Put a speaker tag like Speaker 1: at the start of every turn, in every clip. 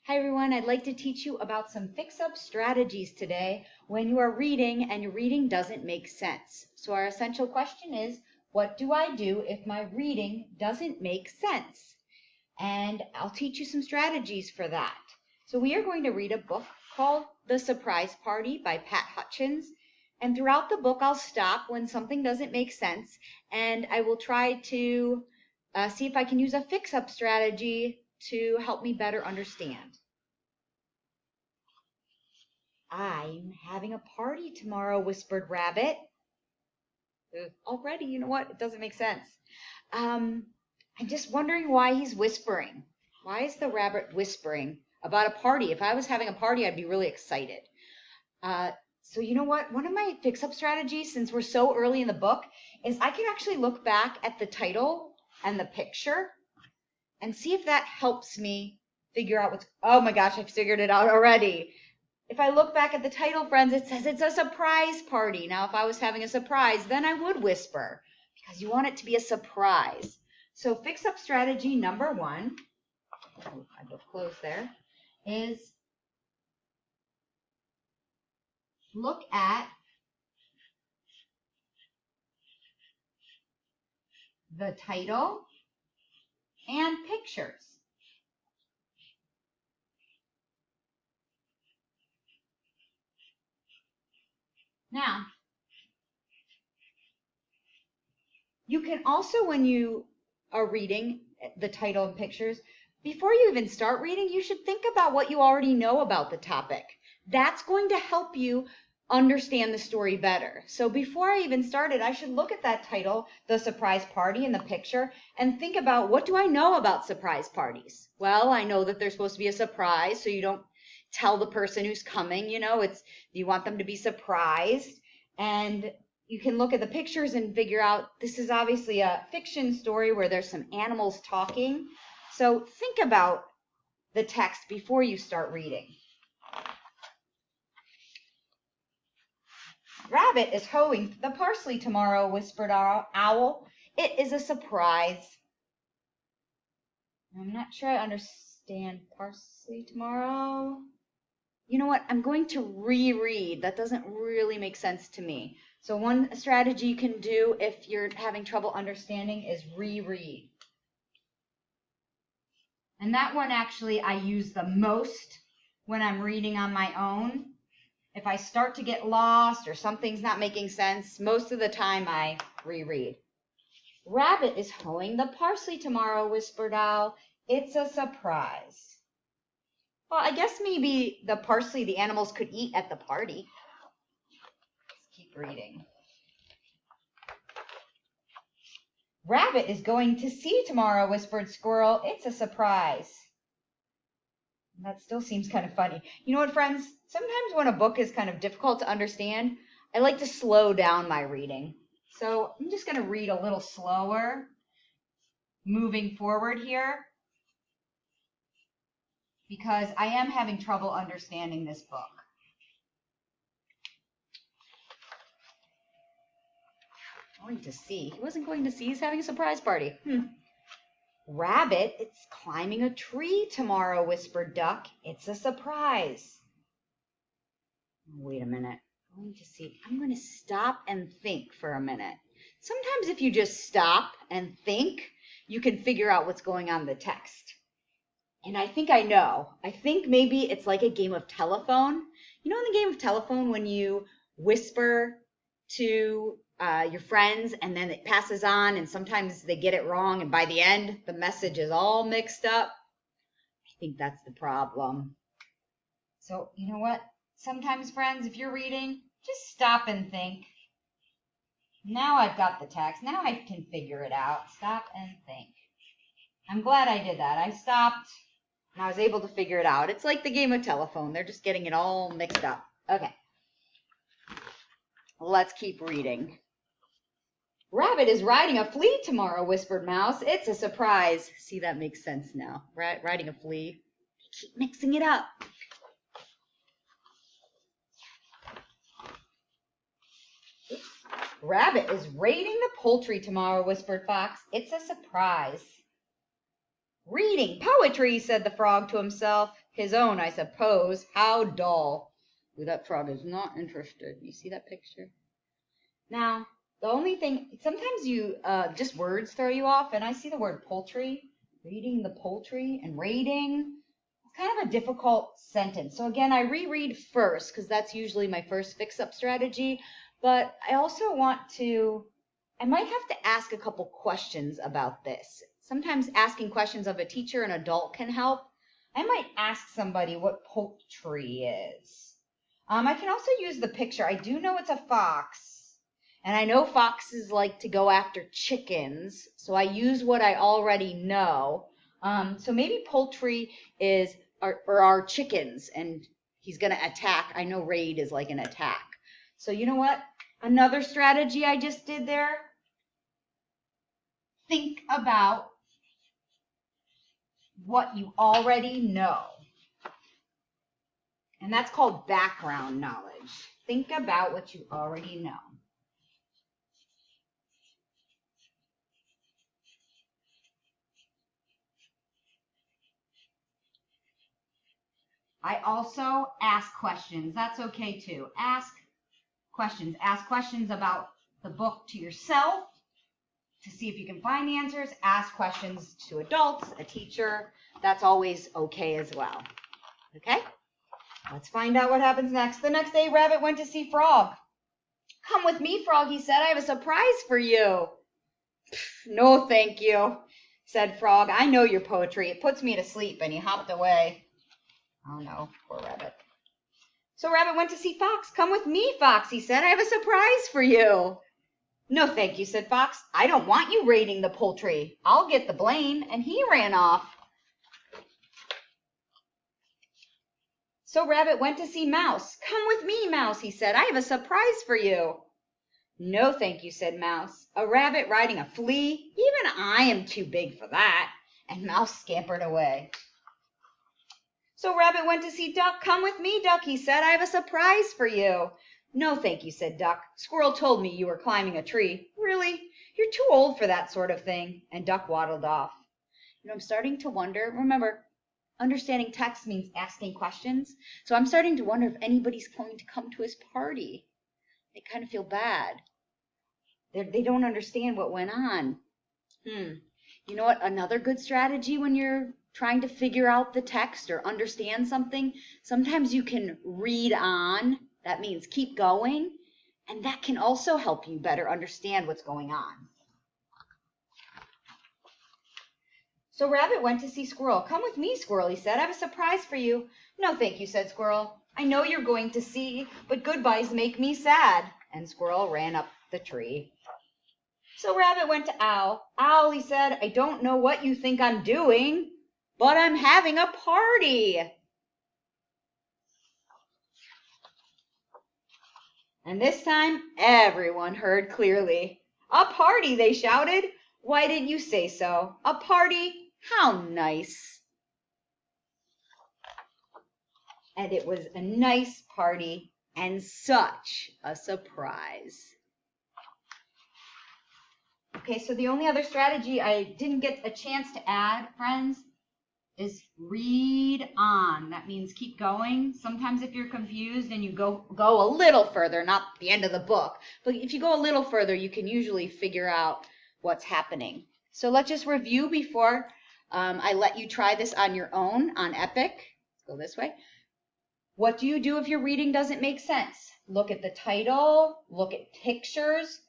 Speaker 1: Hi everyone, I'd like to teach you about some fix-up strategies today when you are reading and your reading doesn't make sense. So our essential question is, what do I do if my reading doesn't make sense? And I'll teach you some strategies for that. So we are going to read a book called The Surprise Party by Pat Hutchins. And throughout the book, I'll stop when something doesn't make sense, and I will try to see if I can use a fix-up strategy to help me better understand. I'm having a party tomorrow, whispered Rabbit. Already, you know what? It doesn't make sense. I'm just wondering why he's whispering. Why is the rabbit whispering about a party? If I was having a party, I'd be really excited. So you know what? One of my fix-up strategies, since we're so early in the book, is I can actually look back at the title and the picture and see if that helps me figure out what's... Oh my gosh, I figured it out already. If I look back at the title, friends, it says it's a surprise party. Now, if I was having a surprise, then I would whisper because you want it to be a surprise. So fix-up strategy number one, I will close there, is look at the title and pictures. Now, you can also, when you are reading the title and pictures, before you even start reading, you should think about what you already know about the topic. That's going to help you understand the story better. So before I even started, I should look at that title, The Surprise Party, and the picture, and think about, what do I know about surprise parties? Well, I know that they're supposed to be a surprise, so you don't tell the person who's coming, you want them to be surprised. And you can look at the pictures and figure out this is obviously a fiction story where there's some animals talking. So think about the text before you start reading. Rabbit is hoeing the parsley tomorrow, whispered Owl. It is a surprise. I'm not sure I understand parsley tomorrow. You know what? I'm going to reread. That doesn't really make sense to me. So one strategy you can do if you're having trouble understanding is reread. And that one actually I use the most when I'm reading on my own. If I start to get lost or something's not making sense, most of the time I reread. Rabbit is hoeing the parsley tomorrow, whispered Owl. It's a surprise. Well, I guess maybe the parsley the animals could eat at the party. Let's keep reading. Rabbit is going to sea tomorrow, whispered Squirrel. It's a surprise. That still seems kind of funny. You know what, friends? Sometimes when a book is kind of difficult to understand, I like to slow down my reading. So I'm just going to read a little slower, moving forward here, because I am having trouble understanding this book. Going to sea. He wasn't going to sea. He's having a surprise party. Rabbit, it's climbing a tree tomorrow, whispered Duck. It's a surprise. Wait a minute. Going to see. I'm going to stop and think for a minute. Sometimes if you just stop and think, you can figure out what's going on in the text. And I think I know. I think maybe it's like a game of telephone. You know, in the game of telephone, when you whisper to your friends and then it passes on and sometimes they get it wrong and by the end the message is all mixed up. I think that's the problem. So you know what? Sometimes, friends, if you're reading, just stop and think. Now I've got the text. Now I can figure it out. Stop and think. I'm glad I did that. I stopped and I was able to figure it out. It's like the game of telephone. They're just getting it all mixed up. Okay. Let's keep reading. Rabbit is riding a flea tomorrow, whispered Mouse. It's a surprise. See, that makes sense now. Riding a flea. Keep mixing it up. Rabbit is raiding the poultry tomorrow, whispered Fox. It's a surprise. Reading poetry, said the frog to himself. his own, I suppose. How dull. Ooh, that frog is not interested. You see that picture? Now, the only thing, sometimes you, just words throw you off, and I see the word poultry, reading the poultry and raiding. It's kind of a difficult sentence. So again, I reread first, because that's usually my first fix-up strategy, but I also want to, I might have to ask a couple questions about this. Sometimes asking questions of a teacher, an adult, can help. I might ask somebody what poultry is. I can also use the picture. I do know it's a fox, and I know foxes like to go after chickens, so I use what I already know. So maybe poultry is our chickens, and he's going to attack. I know raid is like an attack. So you know what? Another strategy I just did there. Think about what you already know. And that's called background knowledge. Think about what you already know. I also ask questions. That's okay too. Ask questions. Ask questions about the book to yourself to see if you can find the answers. Ask questions to adults, a teacher. That's always okay as well. Okay? Let's find out what happens next. The next day, Rabbit went to see Frog. Come with me, Frog, he said. I have a surprise for you. No, thank you, said Frog. I know your poetry. It puts me to sleep, and he hopped away. Oh, no, poor Rabbit. So Rabbit went to see Fox. Come with me, Fox, he said. I have a surprise for you. No, thank you, said Fox. I don't want you raiding the poultry. I'll get the blame. And he ran off. So Rabbit went to see Mouse. Come with me, Mouse, he said. I have a surprise for you. No, thank you, said Mouse. A rabbit riding a flea? Even I am too big for that. And Mouse scampered away. So Rabbit went to see Duck. Come with me, Duck, he said. I have a surprise for you. No, thank you, said Duck. Squirrel told me you were climbing a tree. Really? You're too old for that sort of thing. And Duck waddled off. I'm starting to wonder, remember, understanding text means asking questions. So I'm starting to wonder if anybody's going to come to his party. They kind of feel bad. They don't understand what went on. You know what? Another good strategy when you're trying to figure out the text or understand something, sometimes you can read on. That means keep going. And that can also help you better understand what's going on. So Rabbit went to see Squirrel. Come with me, Squirrel, he said. I have a surprise for you. No, thank you, said Squirrel. I know you're going to see, but goodbyes make me sad. And Squirrel ran up the tree. So Rabbit went to Owl. Owl, he said, I don't know what you think I'm doing, but I'm having a party. And this time, everyone heard clearly. A party, they shouted. Why didn't you say so? A party? How nice. And it was a nice party and such a surprise. Okay, so the only other strategy I didn't get a chance to add, friends, is read on. That means keep going. Sometimes if you're confused and you go a little further, not the end of the book, but if you go a little further, you can usually figure out what's happening. So let's just review before I let you try this on your own on Epic. Let's go this way. What do you do if your reading doesn't make sense? Look at the title, look at pictures,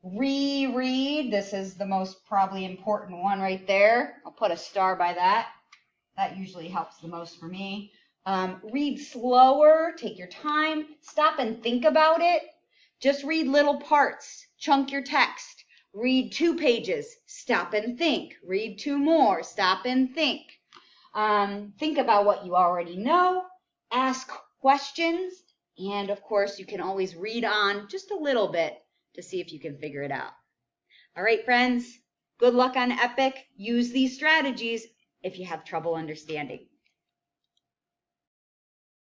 Speaker 1: reread. This is the most probably important one right there. I'll put a star by that. That usually helps the most for me. Read slower, take your time, stop and think about it. Just read little parts, chunk your text. Read 2 pages, stop and think. Read 2 more, stop and think. Think about what you already know. Ask questions. And of course, you can always read on just a little bit to see if you can figure it out. All right, friends, good luck on Epic. Use these strategies if you have trouble understanding.